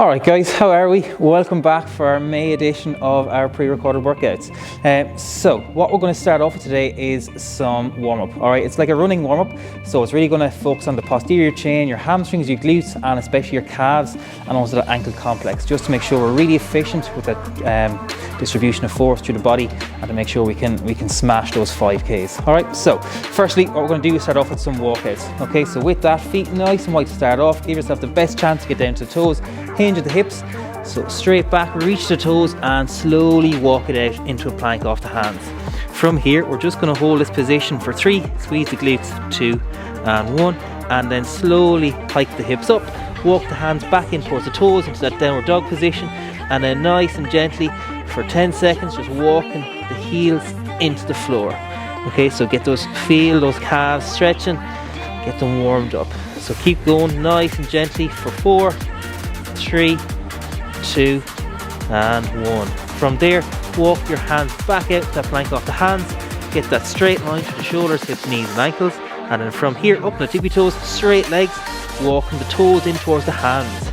Alright guys, how are we? Welcome back for our May edition of our pre-recorded workouts. So what we're going to start off with today is some warm-up. Alright, it's like a running warm-up, so it's really going to focus on the posterior chain, your hamstrings, your glutes, and especially your calves, and also the ankle complex, just to make sure we're really efficient with that distribution of force through the body, and to make sure we can smash those 5Ks. Alright, so firstly what we're going to do is start off with some walkouts. Okay, so with that, feet nice and wide to start off, give yourself the best chance to get down to the toes, hinge at the hips, so straight back, reach the toes and slowly walk it out into a plank off the hands. From here we're just going to hold this position for 3, squeeze the glutes, 2 and 1, and then slowly hike the hips up, walk the hands back in towards the toes into that downward dog position, and then nice and gently for 10 seconds just walking the heels into the floor. Okay, so feel those calves stretching, get them warmed up. So keep going nice and gently for 4, 3, 2 and 1. From there, walk your hands back out to that plank off the hands, get that straight line to the shoulders, hips, knees and ankles, and then from here up on the tippy toes, straight legs, walking the toes in towards the hands,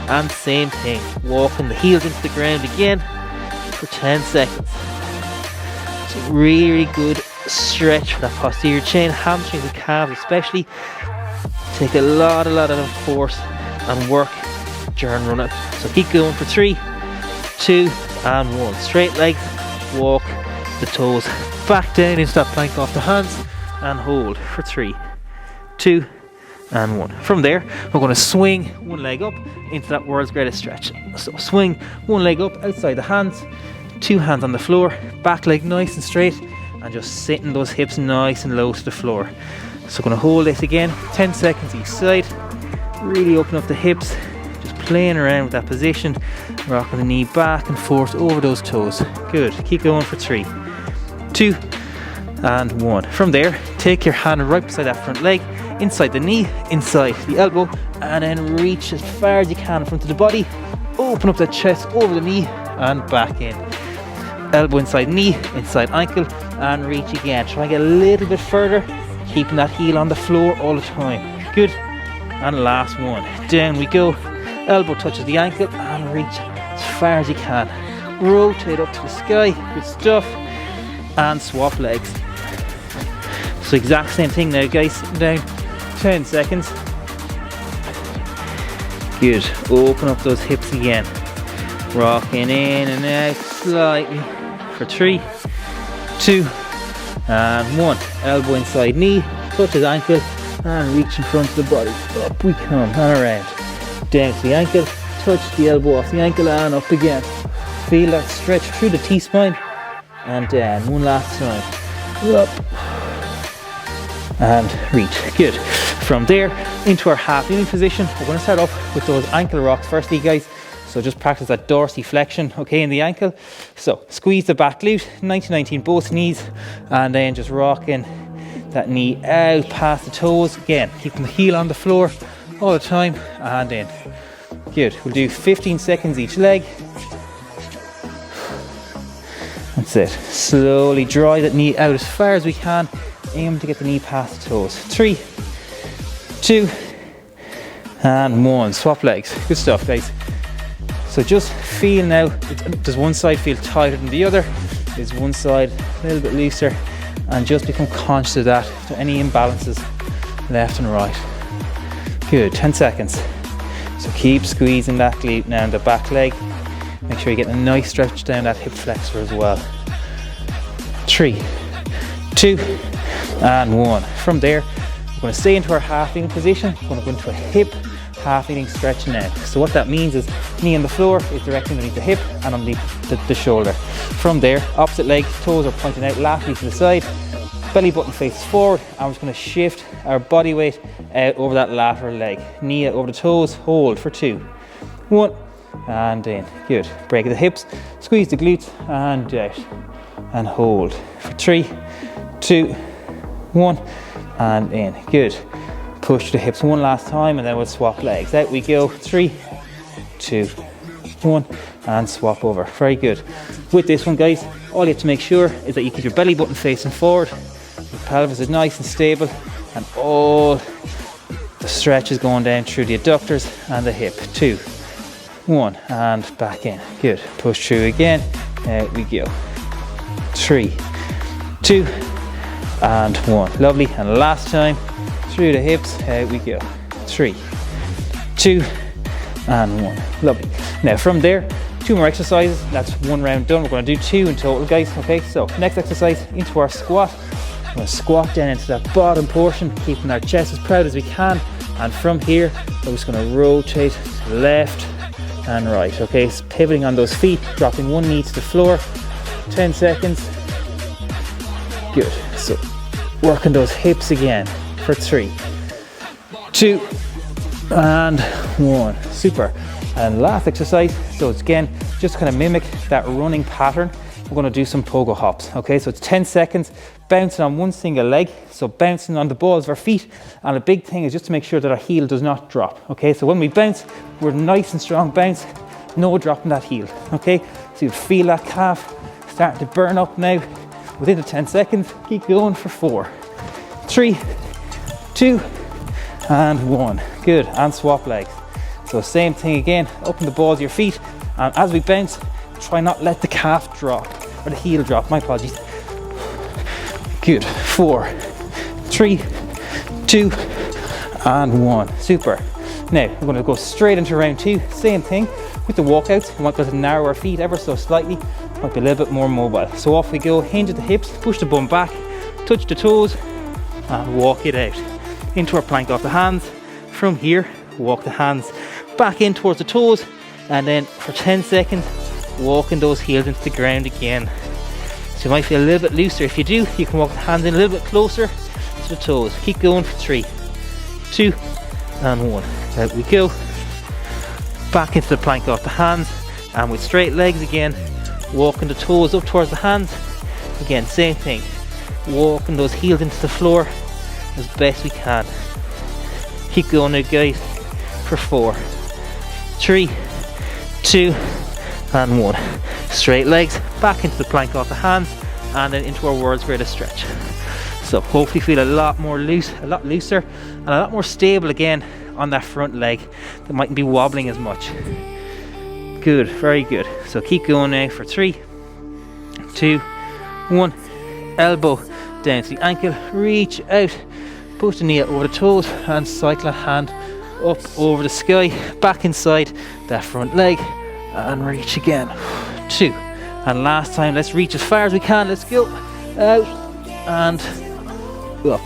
and same thing, walking the heels into the ground again for 10 seconds. It's a really good stretch for that posterior chain, hamstrings and calves especially. Take a lot of force and work during running. So keep going for 3, 2 and 1. Straight legs, walk the toes back down into that plank off the hands and hold for 3, 2 and 1. From there we're going to swing one leg up into that world's greatest stretch. So swing one leg up outside the hands, 2 hands on the floor, back leg nice and straight, and just sitting those hips nice and low to the floor. So we're going to hold this again, 10 seconds each side, really open up the hips, just playing around with that position, rocking the knee back and forth over those toes. Good, keep going for 3, 2 and 1. From there, take your hand right beside that front leg, inside the knee, inside the elbow, and then reach as far as you can in front of the body, open up that chest over the knee and back in. Elbow inside knee, inside ankle, and reach again. Try and get a little bit further, keeping that heel on the floor all the time. Good. And last one. Down we go. Elbow touches the ankle and reach as far as you can. Rotate up to the sky. Good stuff. And swap legs. So exact same thing now, guys. Down 10 seconds. Good. Open up those hips again. Rocking in and out slightly for 3, 2 and 1. Elbow inside knee, touches ankle and reach in front of the body. Up we come and around. Down to the ankle, touch the elbow off the ankle and up again. Feel that stretch through the T-spine and down. One last time. Up and reach. Good. From there into our half kneeling position, we're going to start off with those ankle rocks firstly, guys. So just practice that dorsiflexion, okay, in the ankle. So squeeze the back glute, 90-19 both knees, and then just rocking that knee out past the toes. Again, keeping the heel on the floor all the time, and in. Good. We'll do 15 seconds each leg. That's it. Slowly draw that knee out as far as we can. Aim to get the knee past the toes. 3, 2, and 1. Swap legs. Good stuff, guys. So just feel now, does one side feel tighter than the other? Is one side a little bit looser? And just become conscious of that, if there are any imbalances left and right. Good, 10 seconds. So keep squeezing that glute now in the back leg. Make sure you get a nice stretch down that hip flexor as well. 3, 2 and 1. From there, we're going to stay into our half kneeling position. We're going to go into a hip half kneeling stretch now. So what that means is knee on the floor is directly underneath the hip and underneath the shoulder. From there, opposite leg, toes are pointing out laterally to the side, belly button faces forward, and we're just going to shift our body weight out over that lateral leg. Knee over the toes, hold for 2, 1 and in. Good. Break the hips, squeeze the glutes and out and hold for 3, 2, 1 and in. Good. Push the hips one last time and then we'll swap legs. Out we go. 3, 2, 1 and swap over. Very good. With this one, guys, all you have to make sure is that you keep your belly button facing forward, your pelvis is nice and stable, and all the stretch is going down through the adductors and the hip. 2, 1, and back in. Good. Push through again. Out we go. 3, 2, and 1. Lovely. And last time, through the hips. Out we go. 3, 2, and 1. Lovely. Now from there, 2 more exercises. That's 1 round done. We're going to do 2 in total, guys. Okay, so next exercise, into our squat. We're going to squat down into that bottom portion, keeping our chest as proud as we can. And from here, we're just going to rotate to the left and right. Okay, so pivoting on those feet, dropping one knee to the floor. 10 seconds. Good. So working those hips again for 3, 2, and 1. Super. And last exercise, so it's again, just kind of mimic that running pattern. We're going to do some pogo hops. Okay, so it's 10 seconds, bouncing on one single leg, so bouncing on the balls of our feet. And a big thing is just to make sure that our heel does not drop. Okay, so when we bounce, we're nice and strong bounce, no dropping that heel. Okay, so you feel that calf starting to burn up now. Within the 10 seconds, keep going for 4, 3, 2, and 1. Good. And swap legs. So same thing again, open the balls of your feet, and as we bounce, try not let the calf drop, or the heel drop, my apologies. Good. 4, 3, 2, and 1. Super. Now we're going to go straight into round 2. Same thing with the walkouts. We want to narrow our feet ever so slightly, might be a little bit more mobile. So off we go, hinge at the hips, push the bum back, touch the toes, and walk it out. Into our plank off the hands. From here, walk the hands back in towards the toes, and then for 10 seconds, walking those heels into the ground again. So you might feel a little bit looser. If you do, you can walk the hands in a little bit closer to the toes. Keep going for 3, 2, and 1. Out we go. Back into the plank off the hands, and with straight legs again, walking the toes up towards the hands. Again, same thing. Walking those heels into the floor as best we can. Keep going now, guys, for 4, 3, 2, and 1. Straight legs, back into the plank off the hands, and then into our world's greatest stretch. So hopefully feel a lot looser, and a lot more stable again on that front leg. That mightn't be wobbling as much. Good, very good. So keep going now for 3, 2, 1. Elbow down to the ankle, reach out, push the knee out over the toes, and cycle a hand up over the sky, back inside that front leg, and reach again. 2. And last time, let's reach as far as we can. Let's go out and up,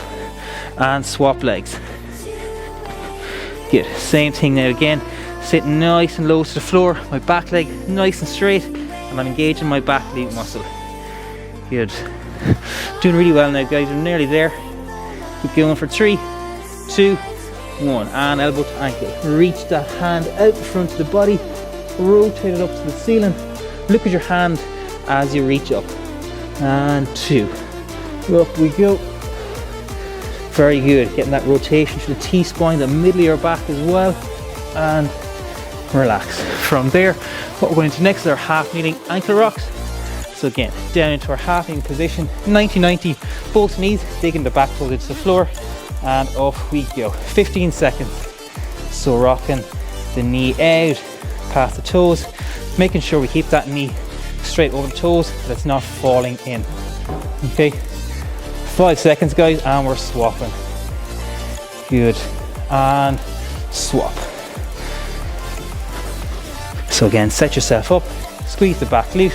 and swap legs. Good. Same thing now again, sitting nice and low to the floor, my back leg nice and straight, and I'm engaging my back glute muscle. Good. Doing really well now, guys. We're nearly there. Keep going for 3, 2, 1, and elbow to ankle. Reach that hand out the front of the body, rotate it up to the ceiling. Look at your hand as you reach up. And 2. Up we go. Very good. Getting that rotation to the T-spine, the middle of your back as well. And relax. From there, what we're going into next is our half kneeling ankle rocks. So again, down into our half kneeling position, 90-90, both knees digging the back toes into the floor, and off we go. 15 seconds. So rocking the knee out past the toes, making sure we keep that knee straight over the toes, that it's not falling in. Okay, 5 seconds, guys, and we're swapping. Good, and swap. So again, set yourself up, squeeze the back glute,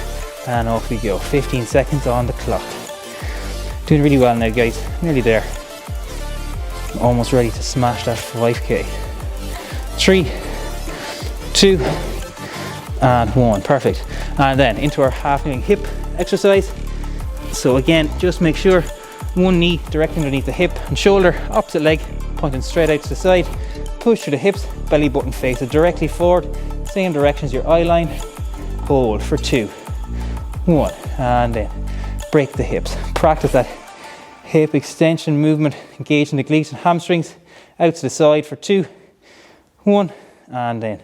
and off we go. 15 seconds on the clock. Doing really well now, guys. Nearly there. Almost ready to smash that 5k. 3, 2, and 1. Perfect. And then into our half kneeling hip exercise. So again, just make sure one knee directly underneath the hip and shoulder, opposite leg pointing straight out to the side. Push through the hips, belly button faces directly forward, same direction as your eye line. Hold for 2, 1, and then break the hips. Practice that hip extension movement, engaging the glutes and hamstrings. Out to the side for 2, 1, and then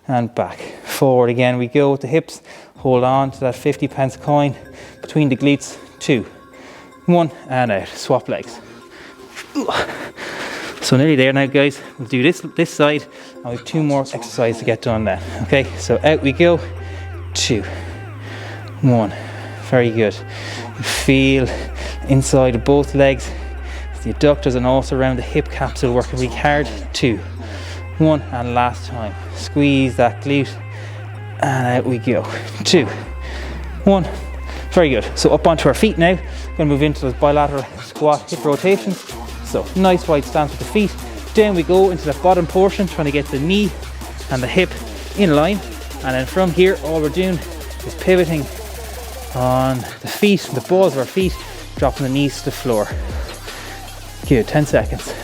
and back. Forward again we go with the hips. Hold on to that 50p coin between the glutes. 2, 1, and out. Swap legs. So nearly there now, guys. We'll do this side, and we have 2 more exercises to get done then. Okay, so out we go. 2, 1. Very good. Feel inside of both legs, the adductors and also around the hip capsule working really hard. 2, 1, and last time. Squeeze that glute, and out we go. 2, 1. Very good. So up onto our feet now. Going to move into those bilateral squat hip rotations. So nice wide stance with the feet. Down we go into the bottom portion, trying to get the knee and the hip in line. And then from here, all we're doing is pivoting on the feet, the balls of our feet, dropping the knees to the floor. Good, 10 seconds.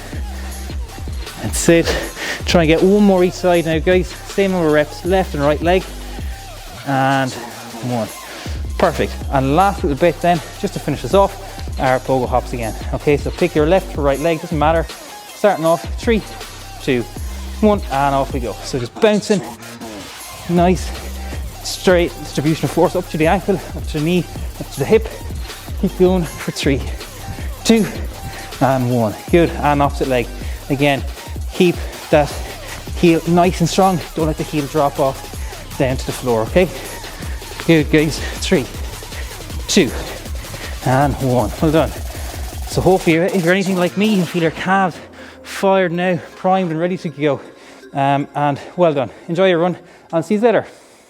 That's it. Try and get 1 more each side now, guys. Same number of reps, left and right leg. And 1. Perfect. And last little bit then, just to finish us off, our pogo hops again. Okay, so pick your left or right leg, doesn't matter. Starting off, 3, 2, 1, and off we go. So just bouncing, nice, straight distribution of force up to the ankle, up to the knee, up to the hip. Keep going for 3, 2, and 1. Good, and opposite leg. Again, keep that heel nice and strong. Don't let the heel drop off down to the floor, okay? Good, guys. 3, 2, and 1. Well done. So hopefully, if you're anything like me, you feel your calves fired now, primed and ready to go. And well done. Enjoy your run, and see you later.